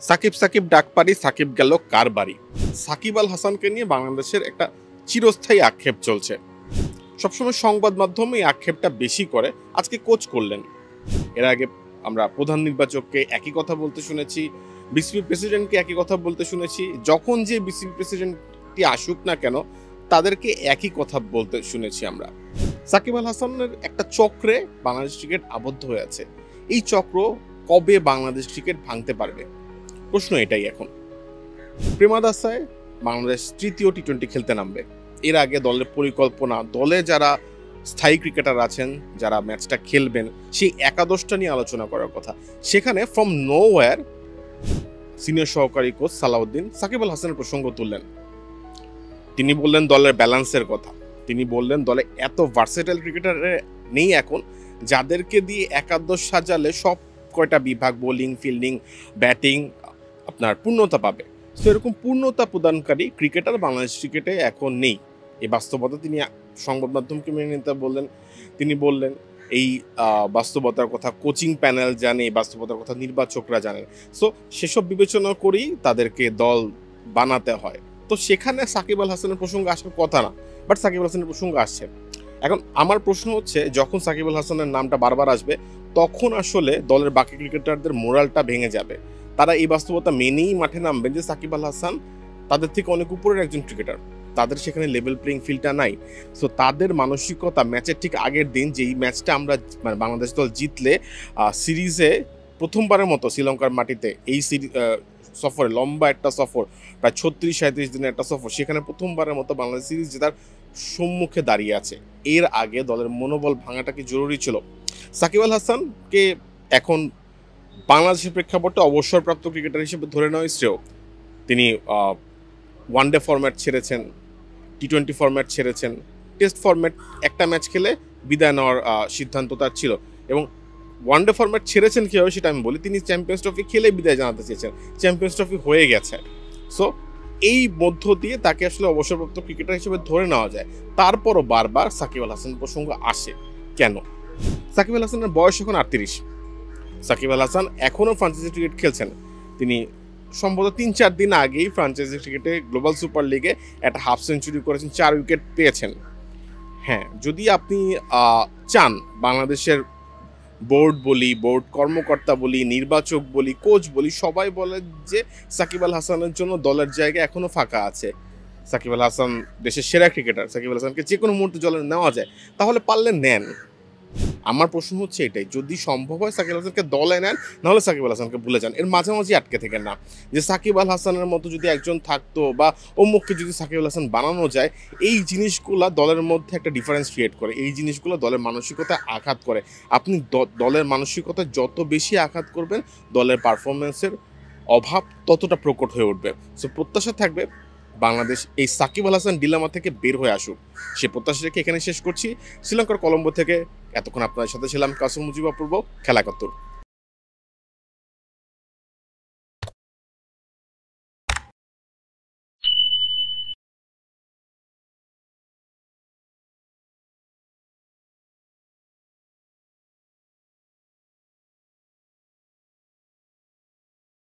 সাকিব সাকিব ডাক পারি, সাকিব গেল কার বাড়ি। সাকিব আল হাসানকে নিয়ে বাংলাদেশের একটা চিরস্থায়ী আক্ষেপ চলছে। সবসময় সংবাদ মাধ্যমে এই আক্ষেপটা বেশি করে। আজকে কোচ করলেন। এর আগে আমরা প্রধান নির্বাচককে একই কথা বলতে শুনেছি, বিসিবি প্রেসিডেন্টকে একই কথা বলতে শুনেছি। যখন যে বিসিবি প্রেসিডেন্টটি আসুক না কেন, তাদেরকে একই কথা বলতে শুনেছি আমরা। সাকিব আল হাসানের একটা চক্রে বাংলাদেশ ক্রিকেট আবদ্ধ হয়ে আছে। এই চক্র কবে বাংলাদেশ ক্রিকেট ভাঙতে পারবে? প্রশ্ন এটাই এখন। প্রেমাদাসায় বাংলাদেশ তৃতীয় টি-20 খেলতে নামবে। এর আগে দলের পরিকল্পনা, দলে যারা স্থায়ী ক্রিকেটার আছেন, যারা ম্যাচটা খেলবেন, সেই একাদশটা নিয়ে আলোচনা করার কথা। সেখানে ফ্রম নোওয়্যার সিনিয়র সহকারী কোচ সালাউদ্দিন সাকিব আল হাসানের প্রসঙ্গ তুললেন। তিনি বললেন দলের ব্যালেন্সের কথা। তিনি বললেন দলে এত ভার্সেটাইল ক্রিকেটার নেই এখন, যাদেরকে দিয়ে একাদশ সাজালে সব কয়টা বিভাগ, বোলিং, ফিল্ডিং, ব্যাটিং আপনার পূর্ণতা পাবে। সো এরকম পূর্ণতা প্রদানকারী ক্রিকেটার বাংলাদেশ ক্রিকেটে এখন নেই। এই বাস্তবতা তিনি সংবাদ মাধ্যমকে মেনে নিতে বললেন। তিনি বললেন এই বাস্তবতার কথা কোচিং প্যানেল জানে, এই বাস্তবতার কথা নির্বাচকরা জানেন। সো সেসব বিবেচনা করেই তাদেরকে দল বানাতে হয়। তো সেখানে সাকিব আল হাসানের প্রসঙ্গ আসার কথা না, বাট সাকিব আল হাসানের প্রসঙ্গ আসছে। এখন আমার প্রশ্ন হচ্ছে, যখন সাকিব আল হাসানের নামটা বারবার আসবে, তখন আসলে দলের বাকি ক্রিকেটারদের মোরালটা ভেঙে যাবে। তারা এই বাস্তবতা মেনেই মাঠে নামবেন যে সাকিব আল হাসান তাদের থেকে অনেক উপরের একজন ক্রিকেটার, তাদের সেখানে লেভেল প্লেইং ফিল্ডটা নাই। সো তাদের মানসিকতা ম্যাচের ঠিক আগের দিন, যেই ম্যাচটা আমরা মানে বাংলাদেশ দল জিতলে সিরিজে প্রথমবারের মতো শ্রীলঙ্কার মাটিতে এই সফরে, লম্বা একটা সফর, প্রায় 36-37 দিনের একটা সফর, সেখানে প্রথমবারের মতো বাংলাদেশ সিরিজ জেতার সম্মুখে দাঁড়িয়ে আছে। এর আগে দলের মনোবল ভাঙাটা কি জরুরি ছিল? সাকিব আল হাসানকে এখন বাংলাদেশের প্রেক্ষাপটে অবসরপ্রাপ্ত ক্রিকেটার হিসেবে ধরে নেওয়া শ্রেয়। তিনি ওয়ানডে ফরম্যাট ছেড়েছেন, টি-20 ফরম্যাট ছেড়েছেন, টেস্ট ফরম্যাট একটা ম্যাচ খেলে বিদায় নেওয়ার সিদ্ধান্ত তার ছিল। এবং ওয়ানডে ফরম্যাট ছেড়েছেন কীভাবে সেটা আমি বলি। তিনি চ্যাম্পিয়ন্স ট্রফি খেলে বিদায় জানাতে চেয়েছেন, চ্যাম্পিয়ন্স ট্রফি হয়ে গেছে। সো এই মধ্য দিয়ে তাকে আসলে অবসরপ্রাপ্ত ক্রিকেটার হিসেবে ধরে নেওয়া যায়। তারপরও বারবার সাকিব আল হাসান প্রসঙ্গ আসে কেন? সাকিব আল হাসানের বয়স এখন 38। সাকিব আল হাসান এখনও ফ্রাঞ্চাইজি ক্রিকেট খেলছেন। তিনি সম্ভবত 3-4 দিন আগেই ফ্রাঞ্চাইজি ক্রিকেটে গ্লোবাল সুপার লিগে একটা হাফ সেঞ্চুরি করেছেন, 4 উইকেট পেয়েছেন। হ্যাঁ, যদি আপনি চান, বাংলাদেশের বোর্ড বলি, বোর্ড কর্মকর্তা বলি, নির্বাচক বলি, কোচ বলি, সবাই বলে যে সাকিব আল হাসানের জন্য দলের জায়গা এখনও ফাঁকা আছে। সাকিব আল হাসান দেশের সেরা ক্রিকেটার, সাকিব আল হাসানকে যে কোনো মুহূর্তে দলে নেওয়া যায়, তাহলে পারলে নেন। আমার প্রশ্ন হচ্ছে এটাই, যদি সম্ভব হয় সাকিব আল হাসানকে দলে নেন, নাহলে সাকিব আল হাসানকে ভুলে যান। এর মাঝামাঝি আটকে থেকে না, যে সাকিব আল হাসানের মতো যদি একজন থাকতো বা অমুককে যদি সাকিব আল হাসান বানানো যায়, এই জিনিসগুলা দলের মধ্যে একটা ডিফারেন্স ক্রিয়েট করে, এই জিনিসগুলো দলের মানসিকতায় আঘাত করে। আপনি দলের মানসিকতায় যত বেশি আঘাত করবেন, দলের পারফরমেন্সের অভাব ততটা প্রকট হয়ে উঠবে। সো প্রত্যাশা থাকবে বাংলাদেশ এই সাকিব আল হাসান ডিলেমা থেকে বের হয়ে আসুক। সে প্রত্যাশা রেখে এখানে শেষ করছি। শ্রীলঙ্কার কলম্বো থেকে এতক্ষণ আপনাদের সাথে ছিলাম কাসুম মুজিব অপূর্ব, খেলা ৭১।